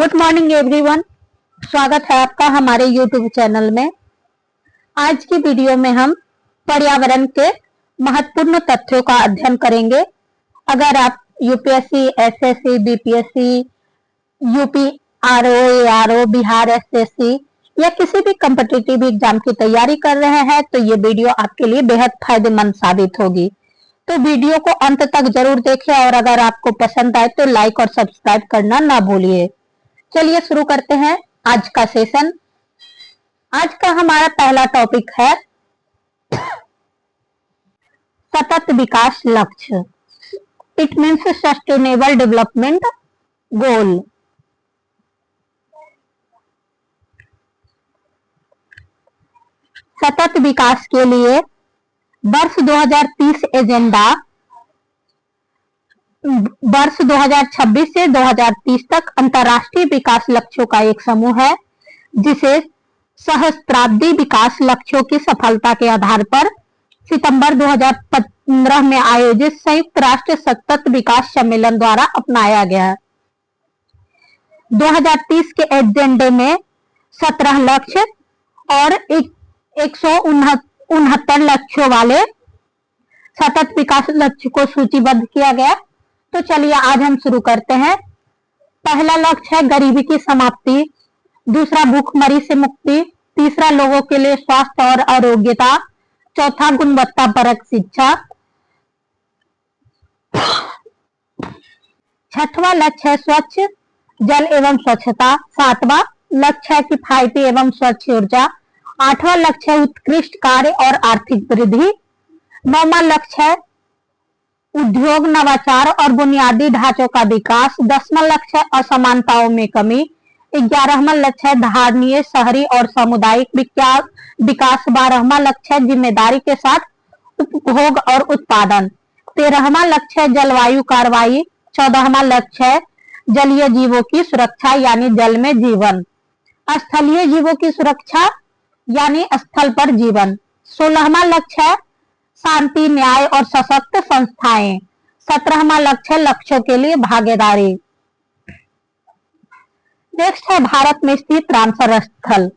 Good morning everyone. स्वागत है आपका हमारे यूट्यूब चैनल में। आज की वीडियो में हम पर्यावरण के महत्वपूर्ण तथ्यों का अध्ययन करेंगे। अगर आप UPSC, SSC, BPSC, UP RO, ARO, Bihar SSC या किसी भी कॉम्पिटिटिव एग्जाम की तैयारी कर रहे हैं तो ये वीडियो आपके लिए बेहद फायदेमंद साबित होगी। तो वीडियो को अंत तक जरूर देखें और अगर आपको पसंद आए तो लाइक और सब्सक्राइब करना ना भूलिए। चलिए शुरू करते हैं आज का सेशन। आज का हमारा पहला टॉपिक है सतत विकास लक्ष्य। It means sustainable development goal. सतत विकास के लिए वर्ष 2030 एजेंडा वर्ष 2026 से 2030 तक अंतर्राष्ट्रीय विकास लक्ष्यों का एक समूह है, जिसे सहस्त्राब्दी विकास लक्ष्यों की सफलता के आधार पर सितंबर 2015 में आयोजित संयुक्त राष्ट्र सतत विकास सम्मेलन द्वारा अपनाया गया है। 2030 के एजेंडे में 17 लक्ष्य और 169 लक्ष्यों वाले सतत विकास लक्ष्य को सूचीबद्ध किया गया। तो चलिए आज हम शुरू करते हैं। पहला लक्ष्य है गरीबी की समाप्ति, दूसरा भूखमरी से मुक्ति, तीसरा लोगों के लिए स्वास्थ्य और आरोग्यता, चौथा गुणवत्ता परक शिक्षा, छठवां लक्ष्य है स्वच्छ जल एवं स्वच्छता, सातवां लक्ष्य है किफायती एवं स्वच्छ ऊर्जा, आठवां लक्ष्य है उत्कृष्ट कार्य और आर्थिक वृद्धि, नौवां लक्ष्य है उद्योग, नवाचार और बुनियादी ढांचों का विकास, 10वां लक्ष्य है असमानताओं में कमी, 11वां लक्ष्य है धारणीय शहरी और सामुदायिक विकास, 12वां लक्ष्य है जिम्मेदारी के साथ उपभोग और उत्पादन, 13वां लक्ष्य है जलवायु कार्रवाई, 14वां लक्ष्य है जलीय जीवों की सुरक्षा यानी जल में जीवन, स्थलीय जीवों की सुरक्षा यानी स्थल पर जीवन, 16वां लक्ष्य है शांति, न्याय और सशक्त संस्थाएं, 17वां लक्ष्य लक्ष्यों के लिए भागीदारी। नेक्स्ट है भारत में स्थित रामसर स्थल।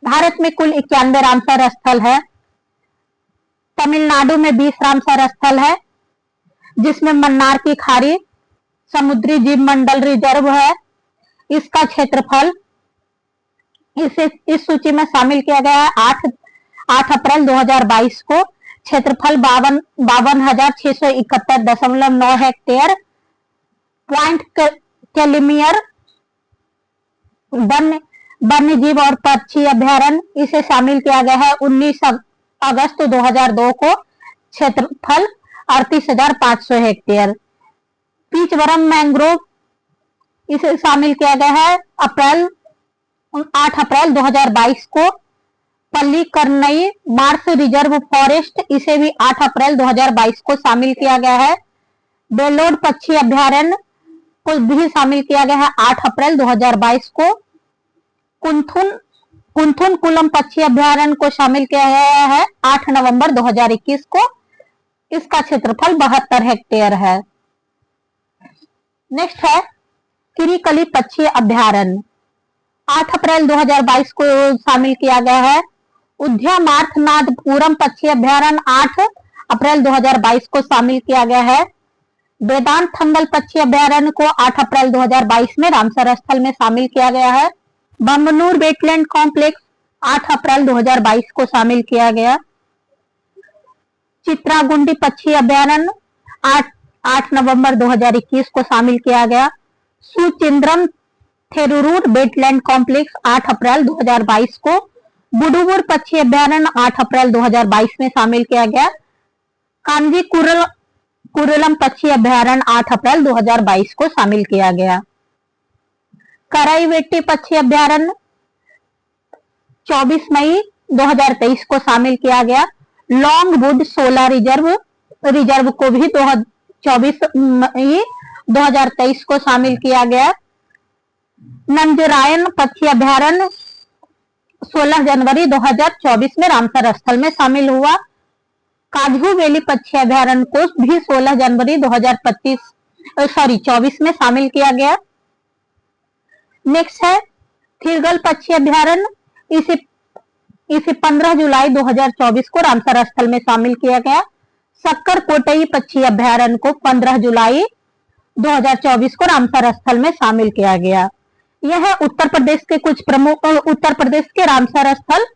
भारत में कुल 91 रामसर स्थल है। तमिलनाडु में 20 रामसर स्थल है, जिसमें मन्नार की खाड़ी समुद्री जीव मंडल रिजर्व है। इसका क्षेत्रफल इस सूची में शामिल किया गया है। 8 अप्रैल 2022 को क्षेत्रफल 52,671.9 हेक्टेयर। पॉइंट कैलिमियर वन्य जीव और पक्षी अभ्यारण्य इसे शामिल किया गया है। 19 अगस्त 2002 को क्षेत्रफल 38,500 हेक्टेयर। पीचवरम मैंग्रोव इसे शामिल किया गया है। 8 अप्रैल 2022 को पल्लीकरनई मार्स रिजर्व फॉरेस्ट इसे भी 8 अप्रैल 2022 को शामिल किया गया है। बेलोड पक्षी अभ्यारण्य को भी शामिल किया गया है 8 अप्रैल 2022 को। कुंथुन कुलम पक्षी अभ्यारण्य को शामिल किया गया है 8 नवंबर 2021 को। इसका क्षेत्रफल 72 हेक्टेयर है। नेक्स्ट है किरीकली पक्षी अभ्यारण्य, 8 अप्रैल 2022 को शामिल किया गया है। उद्यामार्थनाथपुरम पक्षी अभ्यारण्य 8 अप्रैल 2022 को शामिल किया गया है। वेदांत थंगल पक्षी अभ्यारण्य को 8 अप्रैल 2022 में रामसर स्थल में शामिल किया गया है। बम्बनूर वेटलैंड कॉम्प्लेक्स 8 अप्रैल 2022 को शामिल किया गया। चित्रागुंडी पक्षी अभ्यारण्य 8 नवंबर 2021 को शामिल किया गया। सुचिंद्रम थेरुरूर वेटलैंड कॉम्प्लेक्स 8 अप्रैल 2022 को। बुडुबुर पक्षी अभ्यारण्य 8 अप्रैल 2022 में शामिल किया गया। कांजी कुरलम पक्षी अभ्यारण्य 8 अप्रैल 2022 को शामिल किया गया। कराईवेट्टी पक्षी अभ्यारण्य 24 मई 2023 को शामिल किया गया। लॉन्गवुड सोला रिजर्व को भी 24 मई 2023 को शामिल किया गया। नंजरायन पक्षी अभ्यारण्य 16 जनवरी 2024 में रामसर स्थल में शामिल हुआ। काजू वैली पक्षी अभ्यारण्य को भी 16 जनवरी 2024 में शामिल किया गया। नेक्स्ट है थिरगल पक्षी अभ्यारण्य, इसे 15 जुलाई 2024 को रामसर स्थल में शामिल किया गया। सक्कर कोटई पक्षी अभ्यारण्य को 15 जुलाई 2024 को रामसर स्थल में शामिल किया गया। यह है उत्तर प्रदेश के कुछ प्रमुख उत्तर प्रदेश के रामसर स्थल।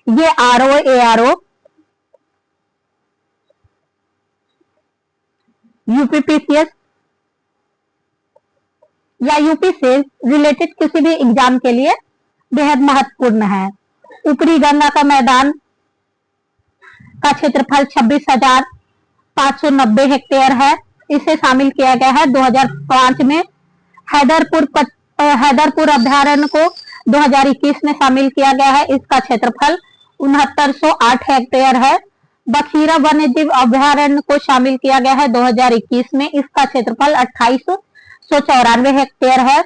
ये ARO UPPCS या यूपी से रिलेटेड किसी भी एग्जाम के लिए बेहद महत्वपूर्ण है। ऊपरी गंगा का मैदान का क्षेत्रफल 26,590 हेक्टेयर है। इसे शामिल किया गया है 2005 में। हैदरपुर अभ्यारण्य को 2021 में शामिल किया गया है। इसका क्षेत्रफल 6908 हेक्टेयर है। बखीरा वन्य जीव अभ्यारण्य को शामिल किया गया है 2021 में। इसका क्षेत्रफल 2894 हेक्टेयर है।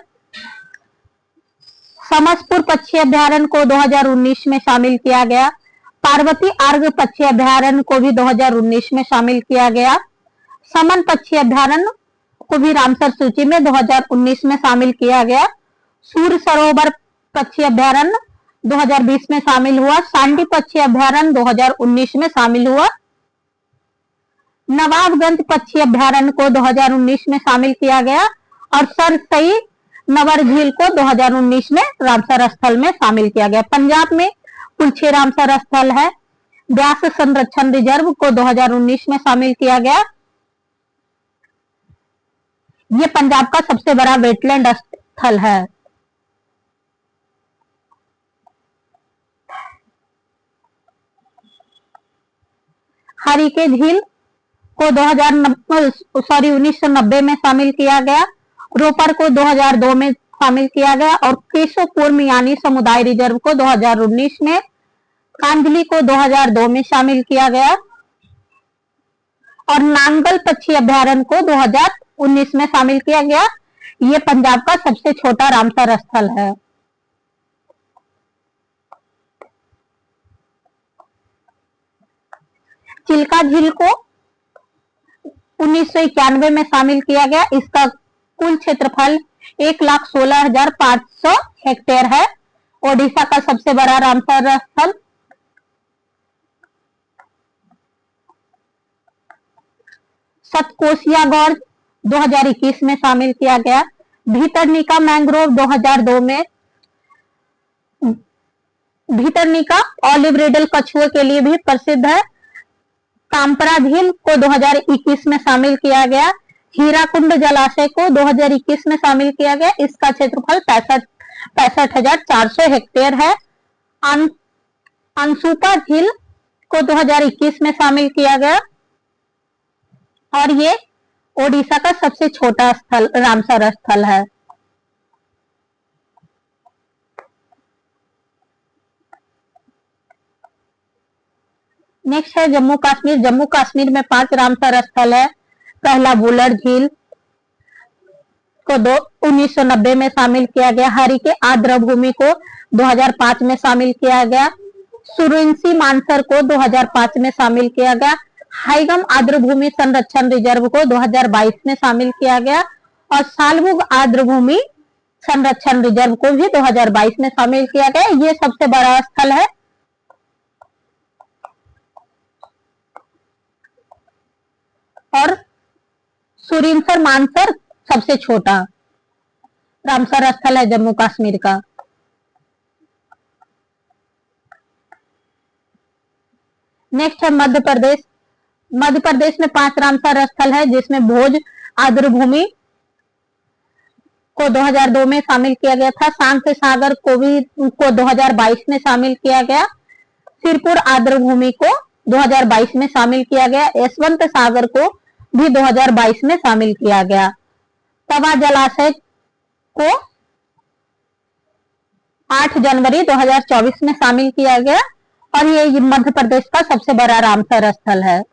समसपुर पक्षी अभ्यारण्य को 2019 में शामिल किया गया। पार्वती आर्ग पक्षी अभ्यारण्य को भी 2019 में शामिल किया गया। समन पक्षी अभ्यारण्य को भी रामसर सूची में 2019 में शामिल किया गया। सूर्य सरोवर पक्षी अभ्यारण्य 2020 में शामिल हुआ। सांडी पक्षी अभ्यारण्य 2019 में शामिल हुआ। नवाबगंज पक्षी अभ्यारण्य को 2019 में शामिल किया गया और सरसई नवर झील को 2019 में रामसर स्थल में शामिल किया गया। पंजाब में कुल 6 रामसर स्थल है। व्यास संरक्षण रिजर्व को 2019 में शामिल किया गया। ये पंजाब का सबसे बड़ा वेटलैंड स्थल है। हरिके झील को 1990 में शामिल किया गया। रोपर को 2002 में शामिल किया गया और केशवपुर मियानी समुदाय रिजर्व को 2019 में, कांजली को 2002 में शामिल किया गया और नांगल पक्षी अभ्यारण्य को 2019 में शामिल किया गया। ये पंजाब का सबसे छोटा रामसर स्थल है। चिल्का झील को 1991 में शामिल किया गया। इसका कुल क्षेत्रफल 1,16,500 हेक्टेयर है। ओडिशा का सबसे बड़ा रामसर स्थल। सतकोसिया गौर 2021 में शामिल किया गया। भीतरनिका मैंग्रोव 2002 में। भीतरनिका ऑलिव रिडल कछुए के लिए भी प्रसिद्ध है। कांपरा झील को 2021 में शामिल किया गया। हीराकुंड जलाशय को 2021 में शामिल किया गया। इसका क्षेत्रफल 65,400 हेक्टेयर है। अंसुपा झील को 2021 में शामिल किया गया और ये ओडिशा का सबसे छोटा स्थल रामसर स्थल है। नेक्स्ट है जम्मू कश्मीर। जम्मू कश्मीर में 5 रामसर स्थल है। पहला बुलर झील को 1990 में शामिल किया गया। हरिके आर्द्र भूमि को 2005 में शामिल किया गया। सुरिंसी मानसर को 2005 में शामिल किया गया। हाईगम आर्द्र भूमि संरक्षण रिजर्व को 2022 में शामिल किया गया और सालबुग आर्द्र भूमि संरक्षण रिजर्व को भी 2022 में शामिल किया गया। ये सबसे बड़ा स्थल है। और सुरिंसर मानसर सबसे छोटा रामसर स्थल है जम्मू कश्मीर का। नेक्स्ट है मध्य प्रदेश। मध्य प्रदेश में 5 रामसर स्थल है जिसमें भोज आर्द्र भूमि को 2002 में शामिल किया गया था। शांत सागर को 2022 में शामिल किया गया। सिरपुर आर्द्र भूमि को 2022 में शामिल किया गया। यशवंत सागर को भी 2022 में शामिल किया गया। तवा जलाशय को 8 जनवरी 2024 में शामिल किया गया और ये मध्य प्रदेश का सबसे बड़ा रामसर स्थल है।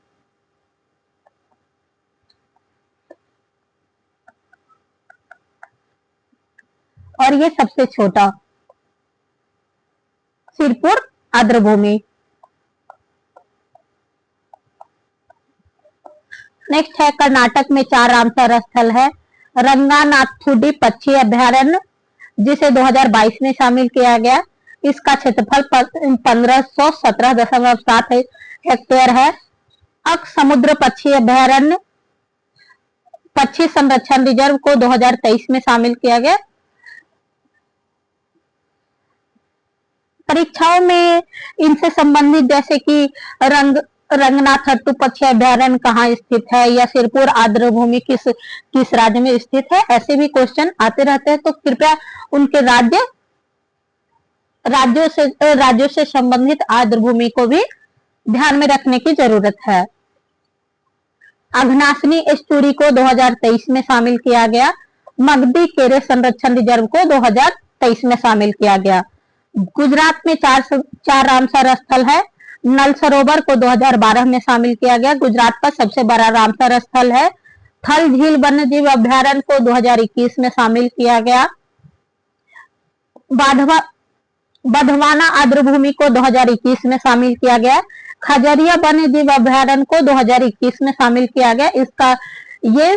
और ये सबसे छोटा सिरपुर आर्द्र भूमि। नेक्स्ट है कर्नाटक में 4 रामसर स्थल है। रंगानाथुडी पक्षी अभ्यारण्य, जिसे 2022 में शामिल किया गया। इसका क्षेत्रफल 1517.7 हेक्टेयर है। अक समुद्र पक्षी अभयारण्य पक्षी संरक्षण रिजर्व को 2023 में शामिल किया गया। परीक्षाओं में इनसे संबंधित जैसे कि रंगनाथट्टू पक्षी अभयारण्य कहाँ स्थित है, या सिरपुर आर्द्र भूमि किस राज्य में स्थित है, ऐसे भी क्वेश्चन आते रहते हैं। तो कृपया उनके राज्यों से संबंधित आर्द्र भूमि को भी ध्यान में रखने की जरूरत है। अघनासनी एस्टूरी को 2023 में शामिल किया गया। मगदी केरे संरक्षण रिजर्व को 2023 में शामिल किया गया। गुजरात में चार रामसर स्थल है। नल सरोवर को 2012 में शामिल किया गया। गुजरात का सबसे बड़ा रामसर स्थल है। थल झील वन्यजीव अभयारण्य को 2021 में शामिल किया गया। बधवाना आर्द्र भूमि को 2021 में शामिल किया गया। खजरिया वन्यजीव अभयारण्य को 2021 में शामिल किया गया। ये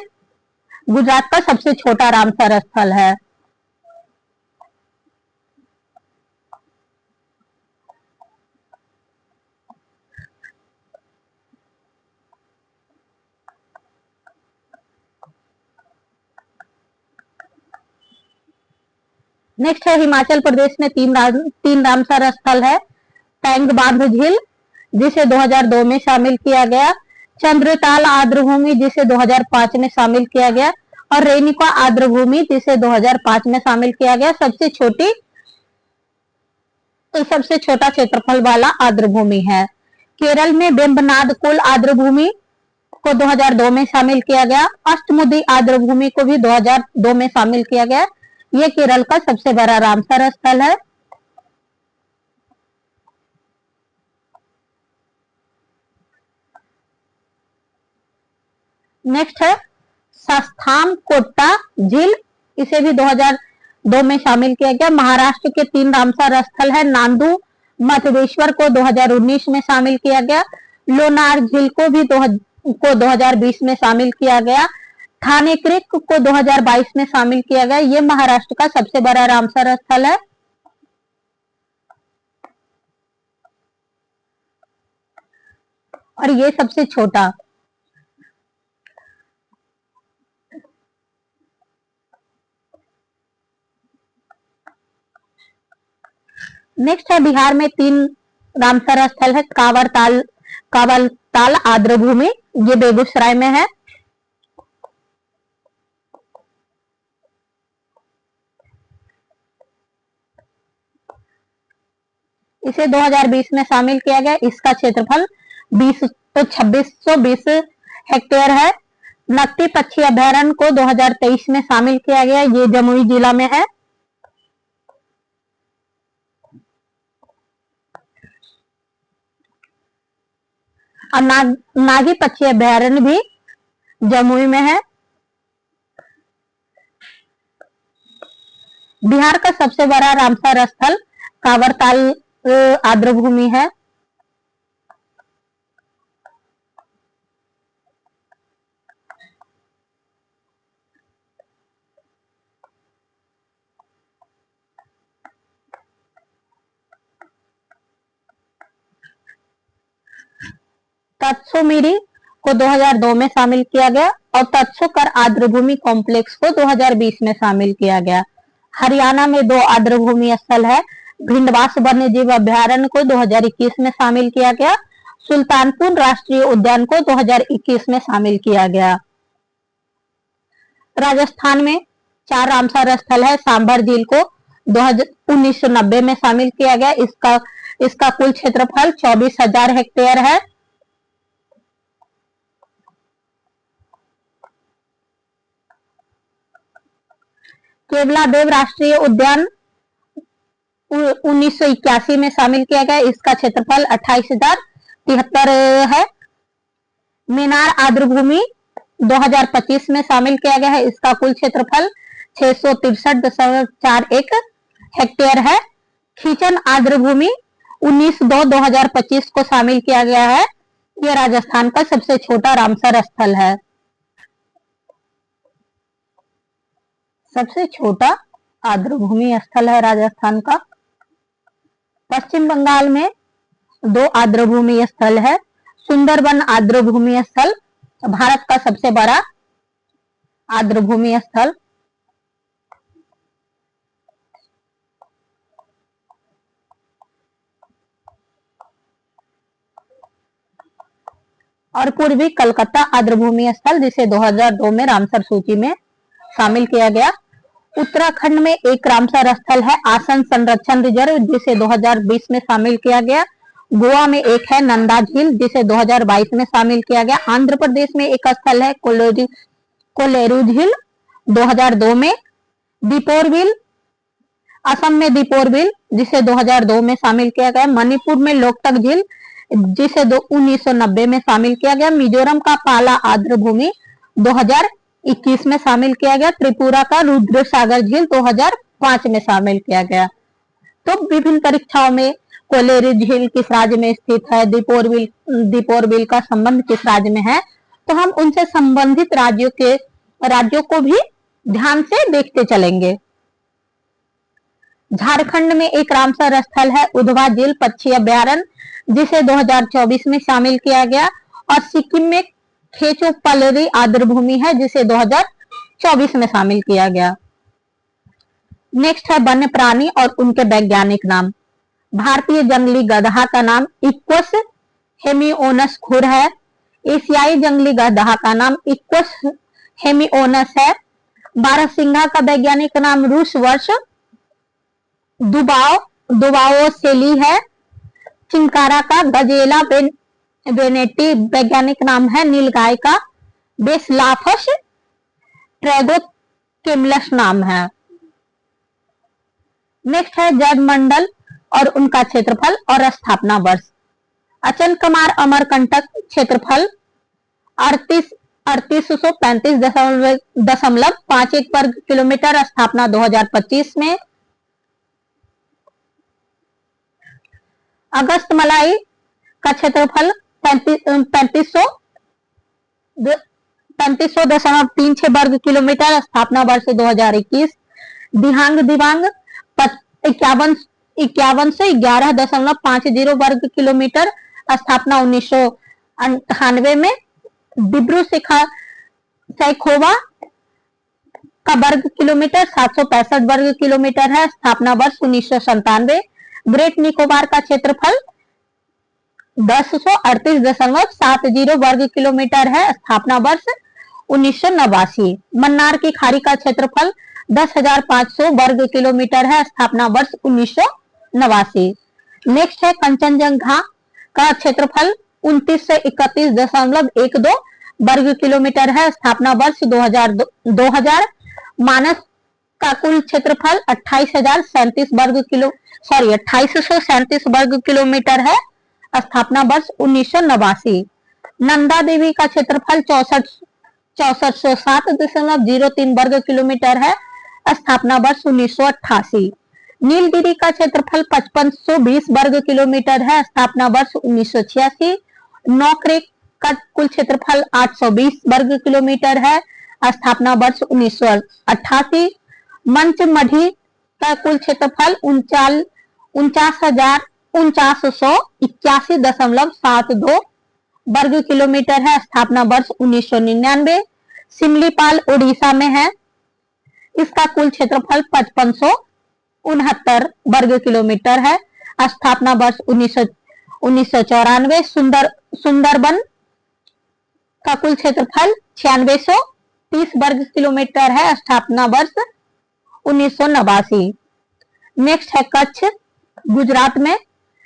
गुजरात का सबसे छोटा रामसर स्थल है। नेक्स्ट है हिमाचल प्रदेश में तीन रामसर स्थल है। टैंक बांध झील जिसे 2002 में शामिल किया गया। चंद्रताल आर्द्र भूमि जिसे 2005 में शामिल किया गया, और रेणुका आर्द्र भूमि जिसे 2005 में शामिल किया गया। सबसे छोटा क्षेत्रफल वाला आर्द्र भूमि है। केरल में वेम्बनाड कुल आर्द्र भूमि को 2002 में शामिल किया गया। अष्टमुदी आर्द्र भूमि को भी 2002 में शामिल किया गया। ये केरल का सबसे बड़ा रामसर स्थल है। नेक्स्ट है सस्थाम कोट्टा झील, इसे भी 2002 में शामिल किया गया। महाराष्ट्र के तीन रामसर स्थल है। नांदू मथुरेश्वर को 2019 में शामिल किया गया। लोनार झील को भी 2020 में शामिल किया गया। थाने क्रिक को 2022 में शामिल किया गया। ये महाराष्ट्र का सबसे बड़ा रामसर स्थल है। और ये सबसे छोटा। नेक्स्ट है बिहार में तीन रामसर स्थल है। कावलताल आर्द्र भूमि, ये बेगूसराय में है। इसे 2020 में शामिल किया गया। इसका क्षेत्रफल 2620 हेक्टेयर है। नकटी पक्षी अभयारण्य को 2023 में शामिल किया गया। ये जमुई जिला में है। और नागी पक्षी अभयारण्य भी जमुई में है। बिहार का सबसे बड़ा रामसर स्थल कावरताल आर्द्र भूमि है। तत्सुमिरी को 2002 में शामिल किया गया, और तत्सुकर आर्द्र भूमि कॉम्प्लेक्स को 2020 में शामिल किया गया। हरियाणा में दो आर्द्र भूमि स्थल है। भिंडवास वन्यजीव अभयारण्य को 2021 में शामिल किया गया। सुल्तानपुर राष्ट्रीय उद्यान को 2021 में शामिल किया गया। राजस्थान में चार रामसर स्थल है। सांभर झील को 1990 में शामिल किया गया। इसका कुल क्षेत्रफल 24,000 हेक्टेयर है। केवलादेव राष्ट्रीय उद्यान 1981 में शामिल किया गया। इसका क्षेत्रफल 28,073 है। मीनार आर्द्र भूमि 2025 में शामिल किया गया है। इसका कुल क्षेत्रफल 663.41 हेक्टेयर है। खींचन आर्द्र भूमि 19/2/2025 को शामिल किया गया है। यह राजस्थान का सबसे छोटा रामसर स्थल है। सबसे छोटा आर्द्रभूमि स्थल है राजस्थान का। पश्चिम बंगाल में 2 आर्द्रभूमि स्थल है। सुंदरबन आर्द्रभूमि स्थल भारत का सबसे बड़ा आर्द्रभूमि स्थल। और पूर्वी कलकत्ता आर्द्रभूमि स्थल, जिसे 2002 में रामसर सूची में शामिल किया गया। उत्तराखंड में एक रामसर स्थल है आसन संरक्षण रिजर्व, जिसे 2020 में शामिल किया गया। गोवा में एक है नंदा झील, जिसे 2022 में शामिल किया गया। आंध्र प्रदेश में एक स्थल है कोलेरू झील 2002 में। दीपोरबिल, असम में दीपोरबिल, जिसे 2002 में शामिल किया गया। मणिपुर में लोकटक झील, जिसे 1990 में शामिल किया गया। मिजोरम का पाला आर्द्रभूमि 2021 में शामिल किया गया। त्रिपुरा का रुद्र सागर झील 2005 में शामिल किया गया। तो विभिन्न परीक्षाओं में कोलेरू झील किस राज्य में स्थित है, दीपोरबिल का संबंध किस राज्य में है, तो हम उनसे संबंधित राज्यों को भी ध्यान से देखते चलेंगे। झारखंड में एक रामसर स्थल है उधवा झील पक्षी अभ्यारण्य, जिसे 2024 में शामिल किया गया। और सिक्किम में खेचो पलरी आर्द्रभूमि है, जिसे 2024 में शामिल किया गया। नेक्स्ट है वन्य प्राणी और उनके वैज्ञानिक नाम। भारतीय जंगली गधा का नाम इक्वस हेमिओनस खुर है। एशियाई जंगली गधा का नाम इक्वस हेमिओनस है। बारहसिंगा का वैज्ञानिक नाम रूस वर्ष दुबाओसेली है। चिंकारा का गजेला वेनेटी वैज्ञानिक नाम है। नीलगाय का बेसलाफस ट्रेगोकेमिलस नाम है। नेक्स्ट है जलमंडल और उनका क्षेत्रफल और स्थापना वर्ष। अचनकमार अमरकंटक क्षेत्रफल 3835.51 वर्ग किलोमीटर, स्थापना 2025 में। अगस्त मलाई का क्षेत्रफल 3500.36 वर्ग किलोमीटर, स्थापना वर्ष 2021। दिहांग दिवांग 51 से 11.50 वर्ग किलोमीटर, स्थापना 1998 में। डिब्रू सैखोवा का वर्ग किलोमीटर 765 वर्ग किलोमीटर है, स्थापना वर्ष 1997। ग्रेट निकोबार का क्षेत्रफल 1038.70 वर्ग किलोमीटर है, स्थापना वर्ष 1989। मन्नार की खाड़ी का क्षेत्रफल 10,500 वर्ग किलोमीटर है, स्थापना वर्ष 1989। नेक्स्ट है कंचनजंगा का क्षेत्रफल 29 से 31.12 वर्ग किलोमीटर है, स्थापना वर्ष 2000। मानस का कुल क्षेत्रफल 28,037 वर्ग किलोमीटर है, स्थापना वर्ष 1989। नंदा देवी का क्षेत्रफल 6407.03 वर्ग किलोमीटर है, स्थापना वर्ष 1988। नीलगिरी का क्षेत्रफल 5520 वर्ग किलोमीटर है, स्थापना वर्ष 1986। नौकरेक का कुल क्षेत्रफल 820 वर्ग किलोमीटर है, स्थापना वर्ष 1988। मंचमढ़ी का कुल क्षेत्रफल 49,981.72 वर्ग किलोमीटर है, स्थापना वर्ष 1999। सिमलीपाल उड़ीसा में है, इसका कुल क्षेत्रफल 5569 वर्ग किलोमीटर है, स्थापना वर्ष 1994। सुंदरबन का कुल क्षेत्रफल 9630 वर्ग किलोमीटर है, स्थापना वर्ष 1989। नेक्स्ट है कच्छ गुजरात में,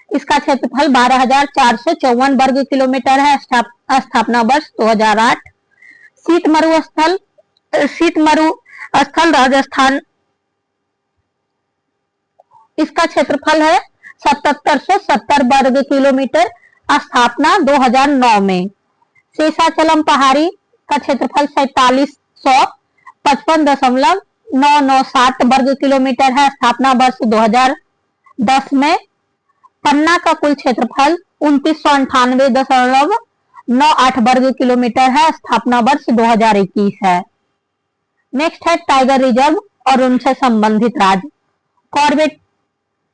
इसका क्षेत्रफल 12,454 वर्ग किलोमीटर है, स्थापना वर्ष 2008। शीत मरुस्थल राजस्थान, इसका क्षेत्रफल है 7770 वर्ग किलोमीटर, स्थापना 2009 में। शेषाचलम पहाड़ी का क्षेत्रफल 4755.997 वर्ग किलोमीटर है, स्थापना वर्ष 2010 में। पन्ना का कुल क्षेत्रफल 2998.98 वर्ग किलोमीटर है, स्थापना वर्ष 2021 है। नेक्स्ट है टाइगर रिजर्व और उनसे संबंधित राज्य। Corbett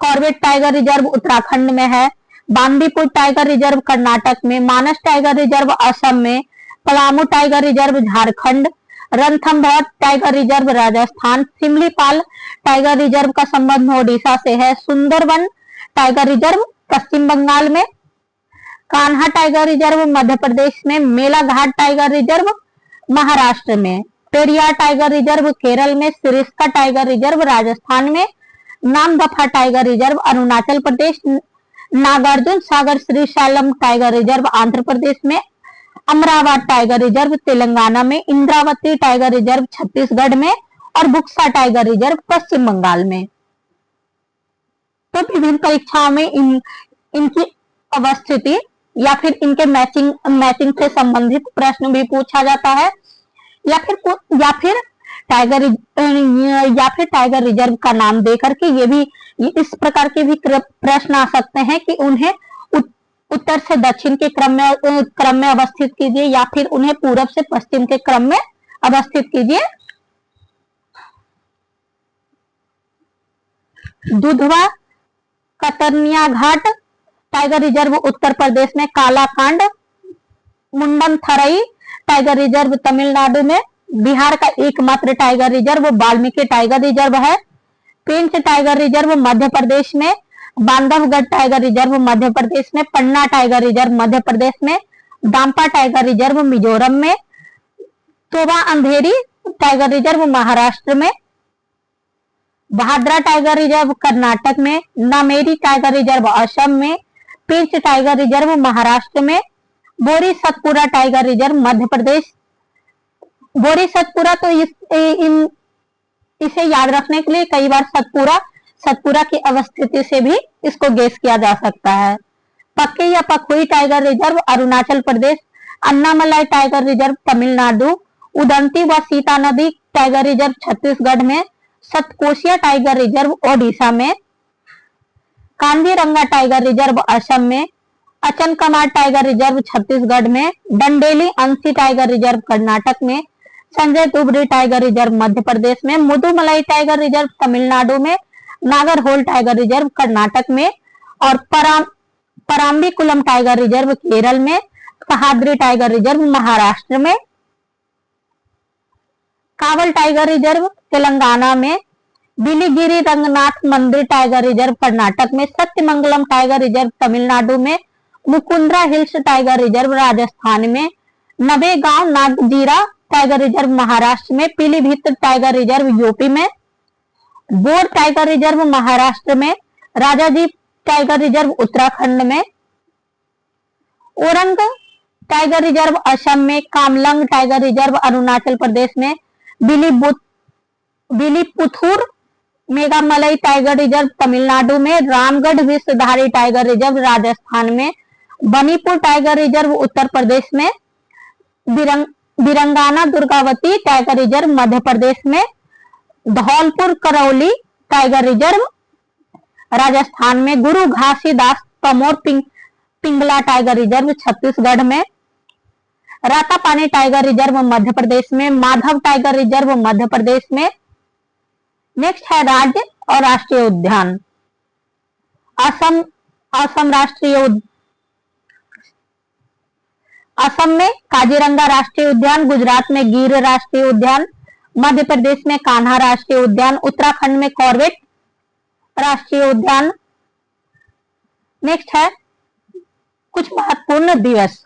Corbett tiger reserve Uttarakhand में है। बांदीपुर टाइगर रिजर्व कर्नाटक में, मानस टाइगर रिजर्व असम में, Palamu tiger reserve Jharkhand, Ranthambore tiger reserve Rajasthan, Similipal tiger reserve का संबंध ओडिशा से है, सुंदरवन टाइगर रिजर्व पश्चिम बंगाल में, कान्हा टाइगर रिजर्व मध्य प्रदेश में, मेलाघाट टाइगर रिजर्व महाराष्ट्र में, पेरियार टाइगर रिजर्व केरल में, सिरिस्का टाइगर रिजर्व राजस्थान में, Namdapha tiger reserve Arunachal Pradesh, Nagarjuna Sagar Srisailam tiger reserve Andhra Pradesh में, अमरावती टाइगर रिजर्व तेलंगाना में, इंद्रावती टाइगर रिजर्व छत्तीसगढ़ में और बुक्सा टाइगर रिजर्व पश्चिम बंगाल में। तो विभिन्न परीक्षाओं में इनकी अवस्थिति या फिर इनके मैचिंग से संबंधित प्रश्न भी पूछा जाता है, या फिर टाइगर रिजर्व का नाम देकर के ये भी इस प्रकार के भी प्रश्न आ सकते हैं कि उन्हें उत्तर से दक्षिण के क्रम में अवस्थित कीजिए या फिर उन्हें पूरब से पश्चिम के क्रम में अवस्थित कीजिए। दुधवा कतरनिया घाट टाइगर रिजर्व उत्तर प्रदेश में, कालाकांड मुंडम थरई टाइगर रिजर्व तमिलनाडु में, बिहार का एकमात्र tiger reserve Valmiki tiger reserve है, पेंच टाइगर रिजर्व मध्य प्रदेश में, बांधवगढ़ टाइगर रिजर्व मध्य प्रदेश में, पन्ना टाइगर रिजर्व मध्य प्रदेश में, दाम्पा टाइगर रिजर्व मिजोरम में, तोबा अंधेरी टाइगर रिजर्व महाराष्ट्र में, भादरा टाइगर रिजर्व कर्नाटक में, नामेरी टाइगर रिजर्व असम में, पेंच टाइगर रिजर्व महाराष्ट्र में, बोरी सतपुरा टाइगर रिजर्व मध्य प्रदेश। बोरी सतपुरा तो इसे याद रखने के लिए कई बार सतपुरा की अवस्थिति से भी इसको गेस किया जा सकता है। पक्के या Pakhui tiger reserve Arunachal Pradesh, Annamalai tiger reserve Tamil Nadu, Udanti व सीता नदी टाइगर रिजर्व छत्तीसगढ़ में, सतकोशिया टाइगर रिजर्व ओडिशा में, कांजीरंगा टाइगर रिजर्व असम में, अचनकमार टाइगर रिजर्व छत्तीसगढ़ में, डंडेली अंशी टाइगर रिजर्व कर्नाटक में, संजय दुबरी टाइगर रिजर्व मध्य प्रदेश में, मुदुमलाई टाइगर रिजर्व तमिलनाडु में, नागरहोल टाइगर रिजर्व कर्नाटक में और पराम्बीकुलम टाइगर रिजर्व केरल में, सहाद्री टाइगर रिजर्व महाराष्ट्र में, कावल टाइगर रिजर्व तेलंगाना में, बिलीगिरी रंगनाथ मंदिर टाइगर रिजर्व कर्नाटक में, सत्यमंगलम टाइगर रिजर्व तमिलनाडु में, Mukundra hills tiger reserve Rajasthan में, नवेगांव नागजीरा टाइगर रिजर्व महाराष्ट्र में, पीलीभीत टाइगर रिजर्व यूपी में, बोर टाइगर रिजर्व महाराष्ट्र में, राजाजी टाइगर रिजर्व उत्तराखंड में, ओरंग टाइगर रिजर्व असम में, कामलंग टाइगर रिजर्व अरुणाचल प्रदेश में, बिलीपुथुर मेघामलई टाइगर रिजर्व तमिलनाडु में, रामगढ़ विषधारी टाइगर रिजर्व राजस्थान में, बनीपुर टाइगर रिजर्व उत्तर प्रदेश में, बिरंगाना दुर्गावती टाइगर रिजर्व मध्य प्रदेश में, धौलपुर करौली टाइगर रिजर्व राजस्थान में, गुरु घासीदास तमोर पिंगला टाइगर रिजर्व छत्तीसगढ़ में, रातापानी टाइगर रिजर्व मध्य प्रदेश में, माधव टाइगर रिजर्व मध्य प्रदेश में। नेक्स्ट है राज्य और राष्ट्रीय उद्यान। असम राष्ट्रीय उद्यान, असम में काजीरंगा राष्ट्रीय उद्यान, गुजरात में गिर राष्ट्रीय उद्यान, मध्य प्रदेश में कान्हा राष्ट्रीय उद्यान, उत्तराखंड में कॉर्बेट राष्ट्रीय उद्यान। नेक्स्ट है कुछ महत्वपूर्ण दिवस।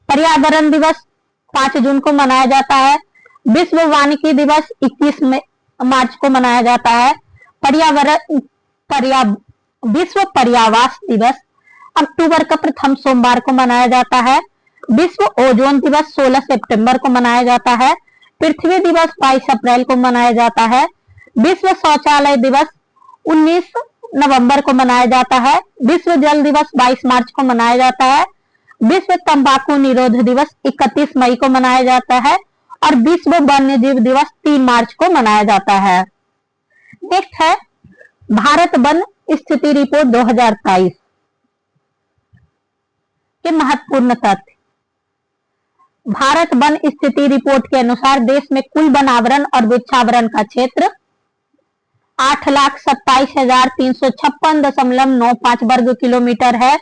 पर्यावरण दिवस 5 जून को मनाया जाता है। विश्व वानिकी दिवस 21 मार्च को मनाया जाता है। विश्व पर्यावास दिवस अक्टूबर का प्रथम सोमवार को मनाया जाता है। विश्व ओजोन दिवस 16 सितंबर को मनाया जाता है। पृथ्वी दिवस 22 अप्रैल को मनाया जाता है। विश्व शौचालय दिवस 19 नवंबर को मनाया जाता है। विश्व जल दिवस 22 मार्च को मनाया जाता है। विश्व तंबाकू निरोध दिवस 31 मई को मनाया जाता है और विश्व वन्य जीव दिवस 3 मार्च को मनाया जाता है। नेक्स्ट है भारत वन स्थिति रिपोर्ट 2023 के महत्वपूर्ण तथ्य। भारत वन स्थिति रिपोर्ट के अनुसार देश में कुल वनावरण और वृक्षावरण का क्षेत्र 8,27,356.95 वर्ग किलोमीटर है।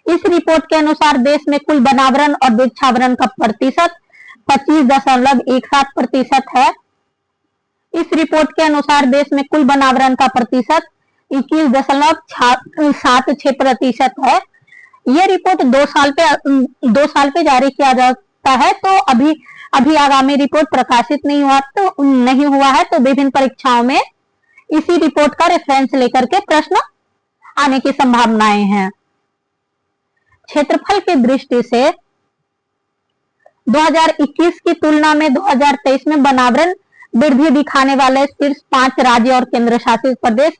इस रिपोर्ट के अनुसार देश में कुल वनावरण और वृक्षावरण का प्रतिशत 25.17% है। इस रिपोर्ट के अनुसार देश में कुल वनावरण का प्रतिशत 21.76% है। ये रिपोर्ट 2 साल पे जारी किया जाता है, तो अभी आगामी रिपोर्ट प्रकाशित नहीं हुआ है, तो विभिन्न परीक्षाओं में इसी रिपोर्ट का रेफरेंस लेकर के प्रश्न आने की संभावनाएं हैं। क्षेत्रफल की दृष्टि से 2021 की तुलना में 2023 में वनावरण वृद्धि दिखाने वाले शीर्ष 5 राज्य और केंद्र शासित प्रदेश।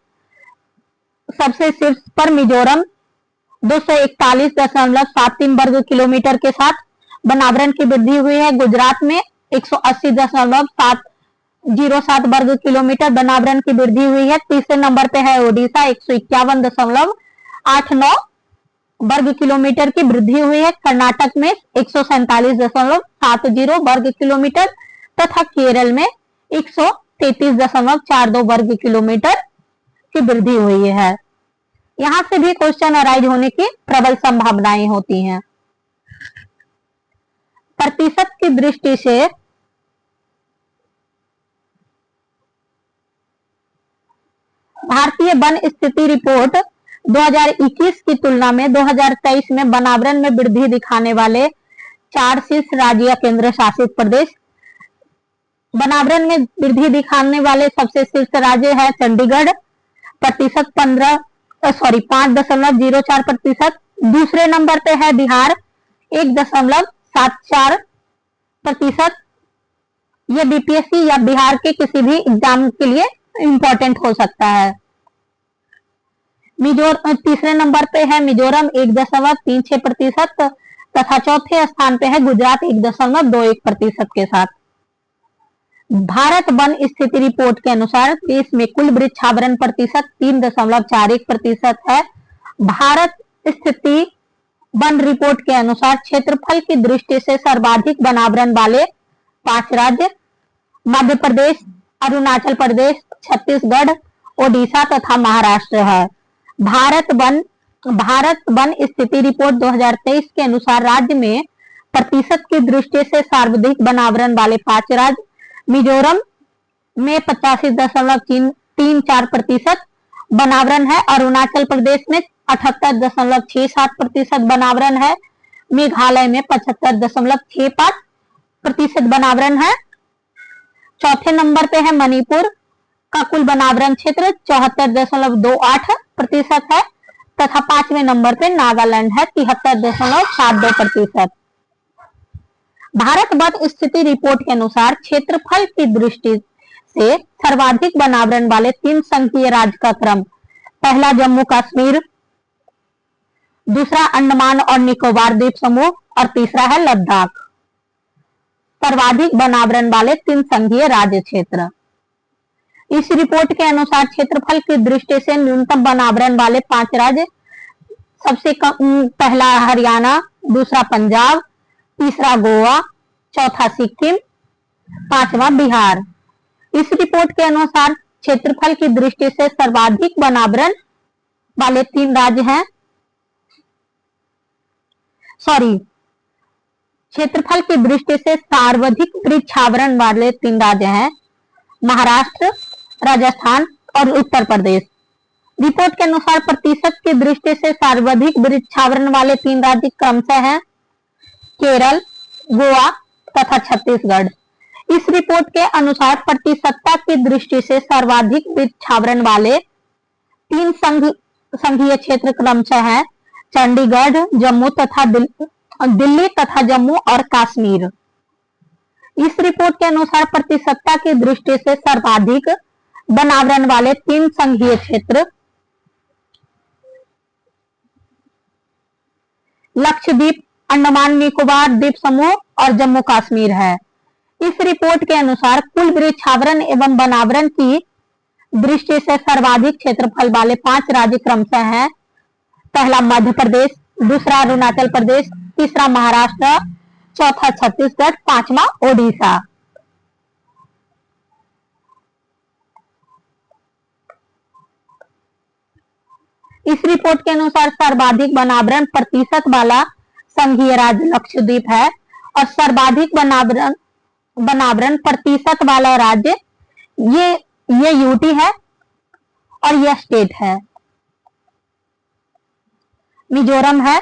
सबसे शीर्ष पर मिजोरम 241.73 वर्ग किलोमीटर के साथ वनावरण की वृद्धि हुई है। गुजरात में 180.707 वर्ग किलोमीटर वनावरण की वृद्धि हुई है। तीसरे नंबर पे है ओडिशा, 151.89 वर्ग किलोमीटर की वृद्धि हुई है। कर्नाटक में 147.70 वर्ग किलोमीटर तथा केरल में 133.42 वर्ग किलोमीटर की वृद्धि हुई है। यहां से भी क्वेश्चन अराइज होने की प्रबल संभावनाएं होती हैं। प्रतिशत की दृष्टि से भारतीय वन स्थिति रिपोर्ट 2021 की तुलना में 2023 में वनावरण में वृद्धि दिखाने वाले 4 शीर्ष राज्य या केंद्र शासित प्रदेश। वनावरण में वृद्धि दिखाने वाले सबसे शीर्ष राज्य है चंडीगढ़, प्रतिशत 5.04%। दूसरे नंबर पे है बिहार, 1.74%। ये बीपीएससी या बिहार के किसी भी एग्जाम के लिए इंपॉर्टेंट हो सकता है। तीसरे नंबर पे है मिजोरम, 1.36% तथा चौथे स्थान पे है गुजरात 1.21% के साथ। भारत वन स्थिति रिपोर्ट के अनुसार देश में कुल वृक्षावरण प्रतिशत 3.41% है। भारत स्थिति वन रिपोर्ट के अनुसार क्षेत्रफल की दृष्टि से सर्वाधिक वनावरण वाले 5 राज्य मध्य प्रदेश, अरुणाचल प्रदेश, छत्तीसगढ़, ओडिशा तथा महाराष्ट्र है। भारत वन स्थिति रिपोर्ट 2023 के अनुसार राज्य में प्रतिशत की दृष्टि से सर्वाधिक वनावरण वाले 5 राज्य मिजोरम में 85.34% वनावरण है। अरुणाचल प्रदेश में 78.67% वनावरण है। मेघालय में 75.65% वनावरण है। चौथे नंबर पे है मणिपुर का कुल वनावरण क्षेत्र 74.28% है तथा 5वें नंबर पे नागालैंड है 73.72%। भारत वन स्थिति रिपोर्ट के अनुसार क्षेत्रफल की दृष्टि से सर्वाधिक वनावरण वाले 3 संघीय राज्य का क्रम, पहला जम्मू कश्मीर, दूसरा अंडमान और निकोबार द्वीप समूह और तीसरा है लद्दाख। सर्वाधिक वनावरण वाले 3 संघीय राज्य क्षेत्र। इस रिपोर्ट के अनुसार क्षेत्रफल की दृष्टि से न्यूनतम वनावरण वाले 5 राज्य, सबसे कम पहला हरियाणा, दूसरा पंजाब, तीसरा गोवा, चौथा सिक्किम, 5वां बिहार। इस रिपोर्ट के अनुसार क्षेत्रफल की दृष्टि से सर्वाधिक वनावरण वाले 3 राज्य हैं, क्षेत्रफल की दृष्टि से सर्वाधिक वृक्षावरण वाले 3 राज्य हैं महाराष्ट्र, राजस्थान और उत्तर प्रदेश। रिपोर्ट के अनुसार प्रतिशत की दृष्टि से सर्वाधिक वृक्षावरण वाले 3 राज्य क्रमशः हैं केरल, गोवा तथा छत्तीसगढ़। इस रिपोर्ट के अनुसार प्रतिशतता की दृष्टि से सर्वाधिक वृक्षावरण वाले 3 संघीय क्षेत्र क्रमशः हैं चंडीगढ़, जम्मू तथा दिल्ली तथा जम्मू और कश्मीर। इस रिपोर्ट के अनुसार प्रतिशतता की दृष्टि से सर्वाधिक वनावरण वाले 3 संघीय क्षेत्र लक्षद्वीप, अंडमान निकोबार द्वीप समूह और जम्मू कश्मीर है। इस रिपोर्ट के अनुसार कुल वृक्षावरण एवं वनावरण की दृष्टि से सर्वाधिक क्षेत्रफल वाले 5 राज्य क्रमशः हैं, पहला मध्य प्रदेश, दूसरा अरुणाचल प्रदेश, तीसरा महाराष्ट्र, चौथा छत्तीसगढ़, 5वां ओडिशा। इस रिपोर्ट के अनुसार सर्वाधिक वनावरण प्रतिशत वाला संघीय राज्य लक्षद्वीप है और सर्वाधिक वनावरण प्रतिशत वाला राज्य ये यूटी है और यह स्टेट है। मिजोरम है।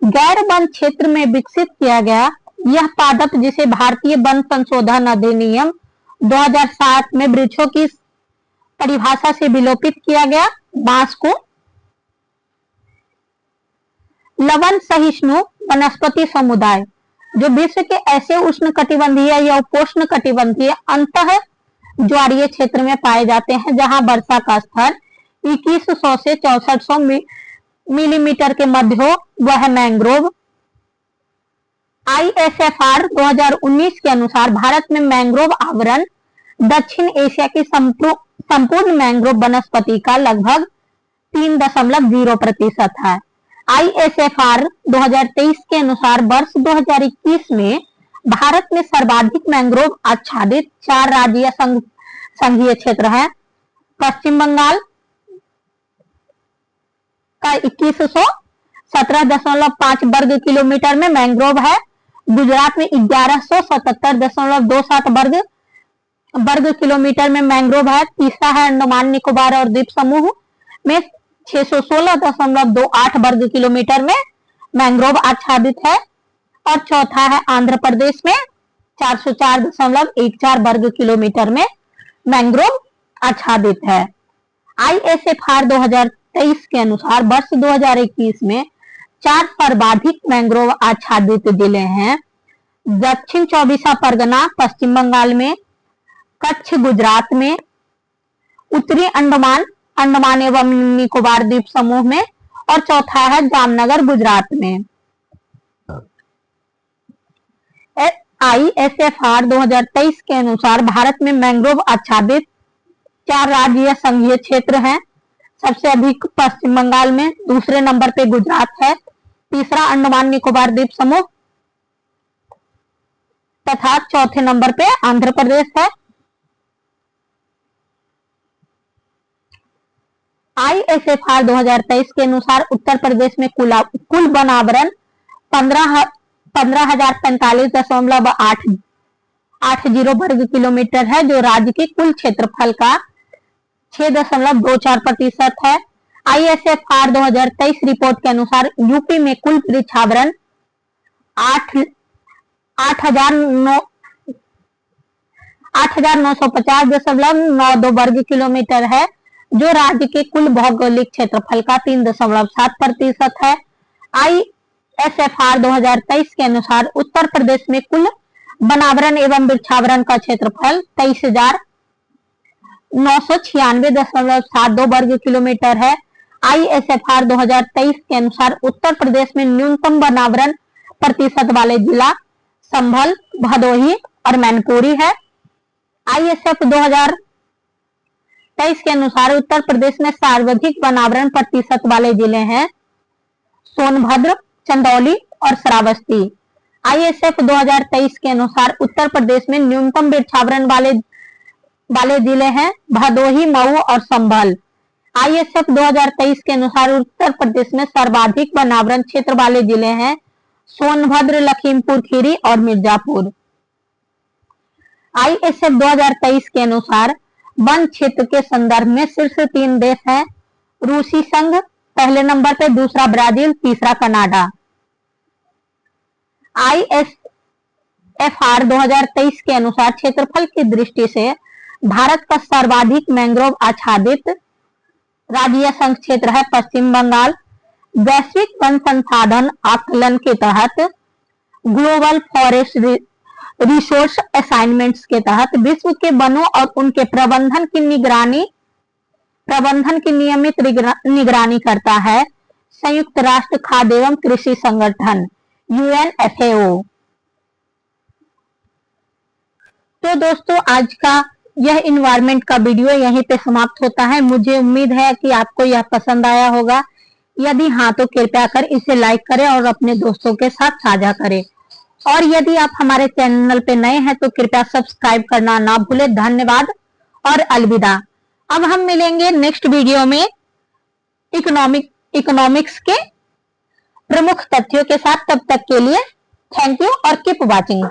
गैर वन क्षेत्र में विकसित किया गया यह पादप जिसे भारतीय वन संशोधन अधिनियम 2007 में वृक्षों की परिभाषा से विलोपित किया गया बांस को लवण सहिष्णु वनस्पति समुदाय जो विश्व के ऐसे उष्णकटिबंधीय या उपोष्णकटिबंधीय अंतः ज्वारीय क्षेत्र में पाए जाते हैं जहां वर्षा का स्तर 2100 से 6400 मिलीमीटर के मध्य हो, वह मैंग्रोव। ISFR 2019 के अनुसार भारत में मैंग्रोव आवरण दक्षिण एशिया की संपूर्ण मैंग्रोव वनस्पति का लगभग 3.0% है। ISFR 2023 के अनुसार वर्ष 2021 में भारत में सर्वाधिक मैंग्रोव आच्छादित 4 राज्य संघीय क्षेत्र हैं। पश्चिम बंगाल का 2117.5 वर्ग किलोमीटर में मैंग्रोव है। गुजरात में 1177.27 वर्ग किलोमीटर में मैंग्रोव है। तीसरा है अंडमान निकोबार और द्वीप समूह में 616.28 वर्ग किलोमीटर में मैंग्रोव आच्छादित है और चौथा है आंध्र प्रदेश में 404.14 वर्ग किलोमीटर में मैंग्रोव आच्छादित है। ISFR 2023 के अनुसार वर्ष 2021 में 4 सर्वाधिक मैंग्रोव आच्छादित जिले हैं। दक्षिण 24 परगना पश्चिम बंगाल में, कच्छ गुजरात में, उत्तरी अंडमान एवं निकोबार द्वीप समूह में और चौथा है जामनगर गुजरात में। ISFR 2023 के अनुसार भारत में मैंग्रोव आच्छादित 4 राज्य संघीय क्षेत्र हैं। सबसे अधिक पश्चिम बंगाल में, दूसरे नंबर पे गुजरात है, तीसरा अंडमान निकोबार द्वीप समूह तथा चौथे नंबर पे आंध्र प्रदेश है। ISFR 2023 के अनुसार उत्तर प्रदेश में कुल वनावरण 15,045.80 वर्ग किलोमीटर है जो राज्य के कुल क्षेत्रफल का 6.24% है। ISFR 2023 रिपोर्ट के अनुसार यूपी में कुल वृक्षावरण 8,950.92 वर्ग किलोमीटर है जो राज्य के कुल भौगोलिक क्षेत्रफल का 3.7% है। ISFR 2023 के अनुसार उत्तर प्रदेश में कुल वनावरण एवं वृक्षावरण का क्षेत्रफल 23,996.72 वर्ग किलोमीटर है। ISFR 2023 के अनुसार उत्तर प्रदेश में न्यूनतम वनावरण प्रतिशत वाले जिला संभल, भदोही और मैनपुरी है। ISF 2023 के अनुसार उत्तर प्रदेश में सर्वाधिक वनावरण प्रतिशत वाले जिले हैं सोनभद्र, चंदौली और श्रावस्ती। ISF 2023 के अनुसार उत्तर प्रदेश में न्यूनतम वृक्षावरण वाले जिले हैं भदोही, मऊ और संभल। ISF 2023 के अनुसार उत्तर प्रदेश में सर्वाधिक वनावरण क्षेत्र वाले जिले हैं सोनभद्र, लखीमपुर खीरी और मिर्जापुर। ISF 2023 के अनुसार वन क्षेत्र के संदर्भ में शीर्ष 3 देश हैं रूसी संघ पहले नंबर पे, दूसरा ब्राजील, तीसरा कनाडा। ISFR 2023 के अनुसार क्षेत्रफल की दृष्टि से भारत का सर्वाधिक मैंग्रोव आच्छादित राज्य संघ क्षेत्र है पश्चिम बंगाल। वैश्विक वन संसाधन आकलन के तहत ग्लोबल फॉरेस्ट रिसोर्स असाइनमेंट्स के तहत विश्व के वनों और उनके प्रबंधन की नियमित निगरानी करता है संयुक्त राष्ट्र खाद्य एवं कृषि संगठन UNFAO। तो दोस्तों आज का यह इन्वायरमेंट का वीडियो यहीं पे समाप्त होता है। मुझे उम्मीद है कि आपको यह पसंद आया होगा। यदि हाँ तो कृपया कर इसे लाइक करें और अपने दोस्तों के साथ साझा करें। और यदि आप हमारे चैनल पे नए हैं तो कृपया सब्सक्राइब करना ना भूलें। धन्यवाद और अलविदा। अब हम मिलेंगे नेक्स्ट वीडियो में इकोनॉमिक्स के प्रमुख तथ्यों के साथ। तब तक के लिए थैंक यू और कीप वाचिंग।